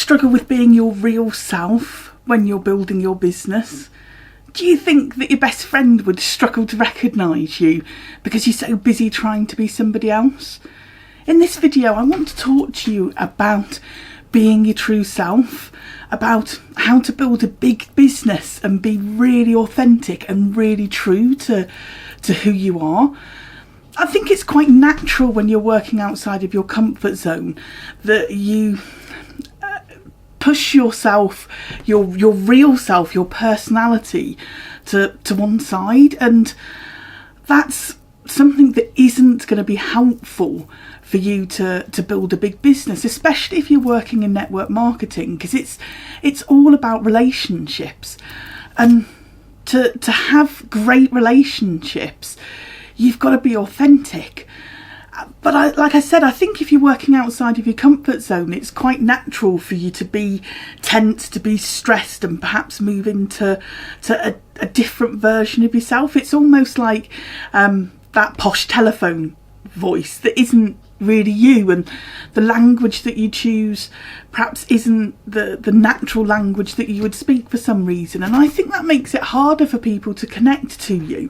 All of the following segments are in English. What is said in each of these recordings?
struggle with being your real self when you're building your business? Do you think that your best friend would struggle to recognise you because you're so busy trying to be somebody else? In this video, I want to talk to you about being your true self, about how to build a big business and be really authentic and really true to who you are. I think it's quite natural when you're working outside of your comfort zone that you push yourself, your real self, your personality to one side, and that's something that isn't going to be helpful for you to build a big business, especially if you're working in network marketing, because it's all about relationships, and to have great relationships you've got to be authentic. But like I said, I think if you're working outside of your comfort zone, it's quite natural for you to be tense, to be stressed, and perhaps move into a different version of yourself. It's almost like that posh telephone voice that isn't really you, and the language that you choose perhaps isn't the natural language that you would speak for some reason. And I think that makes it harder for people to connect to you.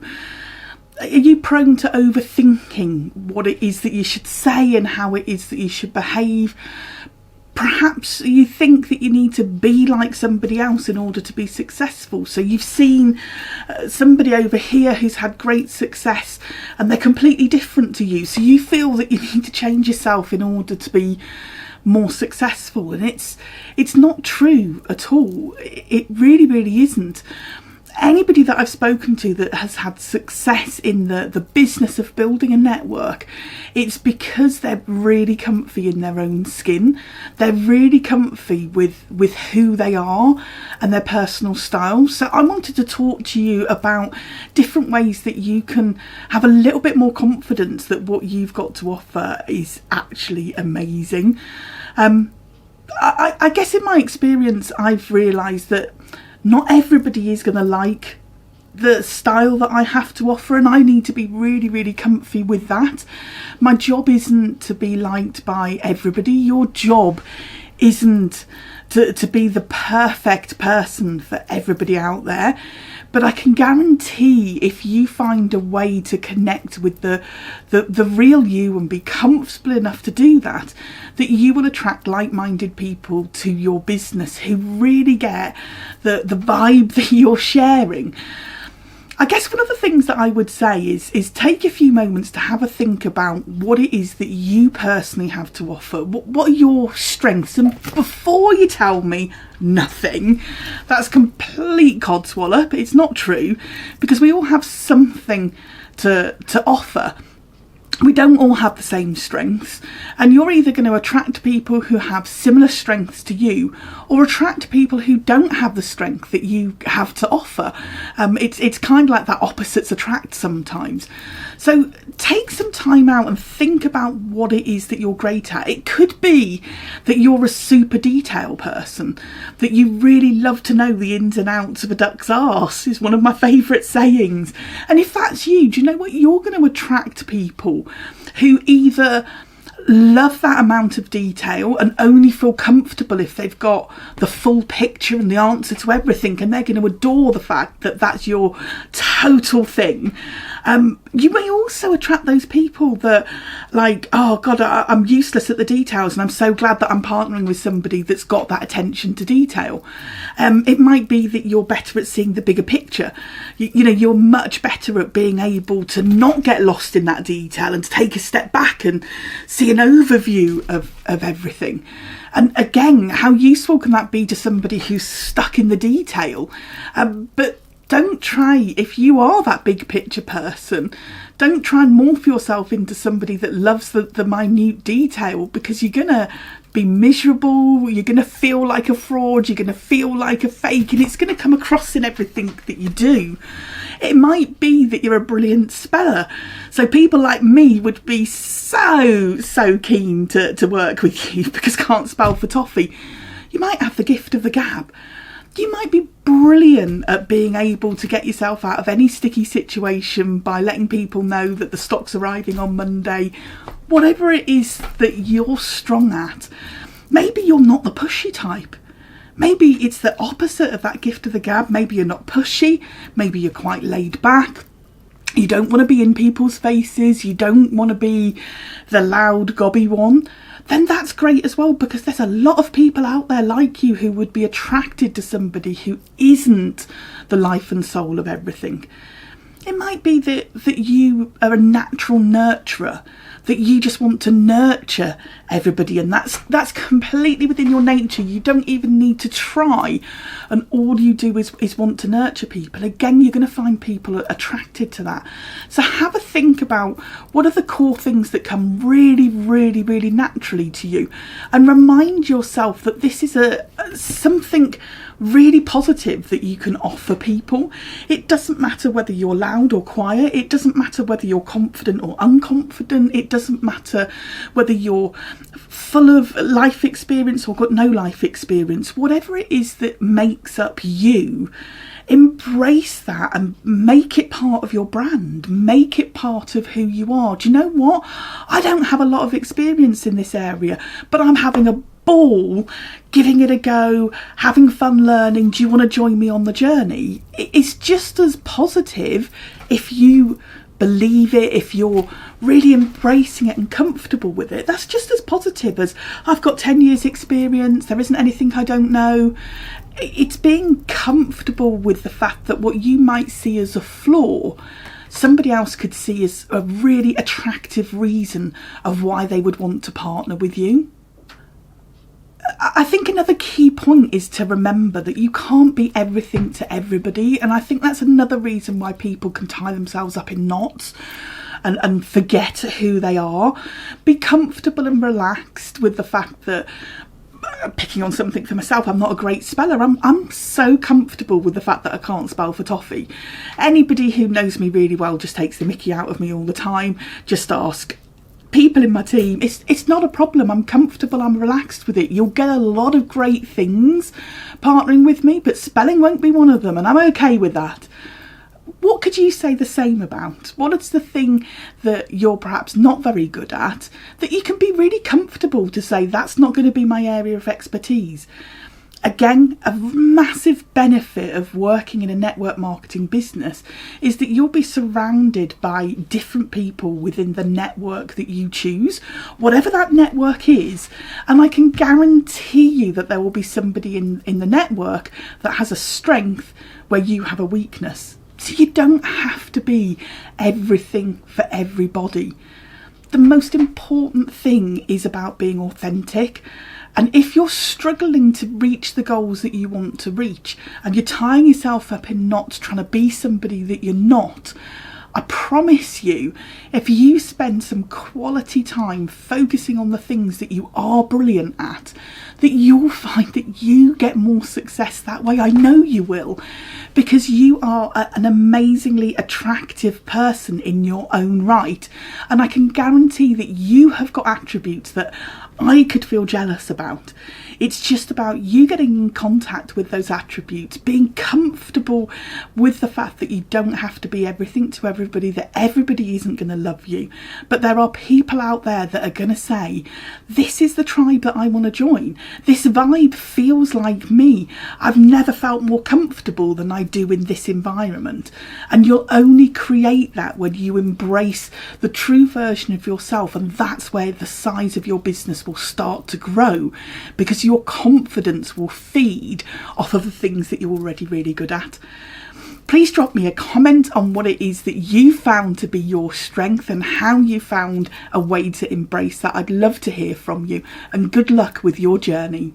Are you prone to overthinking what it is that you should say and how it is that you should behave? Perhaps you think that you need to be like somebody else in order to be successful. So you've seen somebody over here who's had great success and they're completely different to you. So you feel that you need to change yourself in order to be more successful. And it's not true at all. It really, really isn't. Anybody that I've spoken to that has had success in the business of building a network, it's because they're really comfy in their own skin. They're really comfy with who they are and their personal style. So I wanted to talk to you about different ways that you can have a little bit more confidence that what you've got to offer is actually amazing. I guess in my experience, I've realised that not everybody is going to like the style that I have to offer, and I need to be really, really comfy with that. My job isn't to be liked by everybody. Your job isn't to be the perfect person for everybody out there. But I can guarantee if you find a way to connect with the real you and be comfortable enough to do that, that you will attract like-minded people to your business who really get the vibe that you're sharing. I guess one of the things that I would say is take a few moments to have a think about what it is that you personally have to offer. What are your strengths? And before you tell me nothing, that's complete codswallop. It's not true, because we all have something to offer. We don't all have the same strengths, and you're either going to attract people who have similar strengths to you or attract people who don't have the strength that you have to offer. It's kind of like that opposites attract sometimes. So take some time out and think about what it is that you're great at. It could be that you're a super detail person, that you really love to know the ins and outs of a duck's arse, is one of my favourite sayings. And if that's you, do you know what? You're going to attract people who either love that amount of detail and only feel comfortable if they've got the full picture and the answer to everything, and they're going to adore the fact that that's your total thing. You may also attract those people that like, oh God, I'm useless at the details and I'm so glad that I'm partnering with somebody that's got that attention to detail. It might be that you're better at seeing the bigger picture. You know, you're much better at being able to not get lost in that detail and to take a step back and see an overview of everything. And again, how useful can that be to somebody who's stuck in the detail? But don't try, if you are that big picture person, don't try and morph yourself into somebody that loves the minute detail, because you're going to be miserable, you're going to feel like a fraud, you're going to feel like a fake, and it's going to come across in everything that you do. It might be that you're a brilliant speller, so people like me would be so keen to work with you because I can't spell for toffee. You might have the gift of the gab. You might be brilliant at being able to get yourself out of any sticky situation by letting people know that the stock's arriving on Monday. Whatever it is that you're strong at, Maybe you're not the pushy type. Maybe it's the opposite of that gift of the gab. Maybe you're not pushy. Maybe you're quite laid back. You don't want to be in people's faces. You don't want to be the loud, gobby one. Then that's great as well, because there's a lot of people out there like you who would be attracted to somebody who isn't the life and soul of everything. It might be that you are a natural nurturer, that you just want to nurture everybody, and that's completely within your nature. You don't even need to try, and all you do is want to nurture people. Again, you're going to find people attracted to that. So have a think about what are the core things that come really, really, really naturally to you, and remind yourself that this is something really positive that you can offer people. It doesn't matter whether you're loud or quiet. It doesn't matter whether you're confident or unconfident. It doesn't matter whether you're full of life experience or got no life experience. Whatever it is that makes up you, embrace that and make it part of your brand. Make it part of who you are. Do you know what? I don't have a lot of experience in this area, but I'm having a ball giving it a go, having fun learning. Do you want to join me on the journey? It's just as positive if you believe it, if you're really embracing it and comfortable with it. That's just as positive as I've got 10 years experience, there isn't anything I don't know. It's being comfortable with the fact that what you might see as a flaw, somebody else could see as a really attractive reason of why they would want to partner with you. I think another key point is to remember that you can't be everything to everybody, and I think that's another reason why people can tie themselves up in knots and forget who they are. Be comfortable and relaxed with the fact that, picking on something for myself, I'm not a great speller. I'm so comfortable with the fact that I can't spell for toffee. Anybody who knows me really well just takes the mickey out of me all the time. Just ask people in my team. It's not a problem. I'm comfortable, I'm relaxed with it. You'll get a lot of great things partnering with me, but spelling won't be one of them, and I'm okay with that. What could you say the same about? What is the thing that you're perhaps not very good at that you can be really comfortable to say that's not going to be my area of expertise? Again, a massive benefit of working in a network marketing business is that you'll be surrounded by different people within the network that you choose, whatever that network is. And I can guarantee you that there will be somebody in the network that has a strength where you have a weakness. So you don't have to be everything for everybody. The most important thing is about being authentic. And if you're struggling to reach the goals that you want to reach, and you're tying yourself up in knots trying to be somebody that you're not, I promise you, if you spend some quality time focusing on the things that you are brilliant at, that you'll find that you get more success that way. I know you will, because you are an amazingly attractive person in your own right. And I can guarantee that you have got attributes that I could feel jealous about. It's just about you getting in contact with those attributes, being comfortable with the fact that you don't have to be everything to everybody, that everybody isn't going to love you. But there are people out there that are going to say, this is the tribe that I want to join. This vibe feels like me. I've never felt more comfortable than I do in this environment. And you'll only create that when you embrace the true version of yourself. And that's where the size of your business will start to grow, because your confidence will feed off of the things that you're already really good at. Please drop me a comment on what it is that you found to be your strength and how you found a way to embrace that. I'd love to hear from you, and good luck with your journey.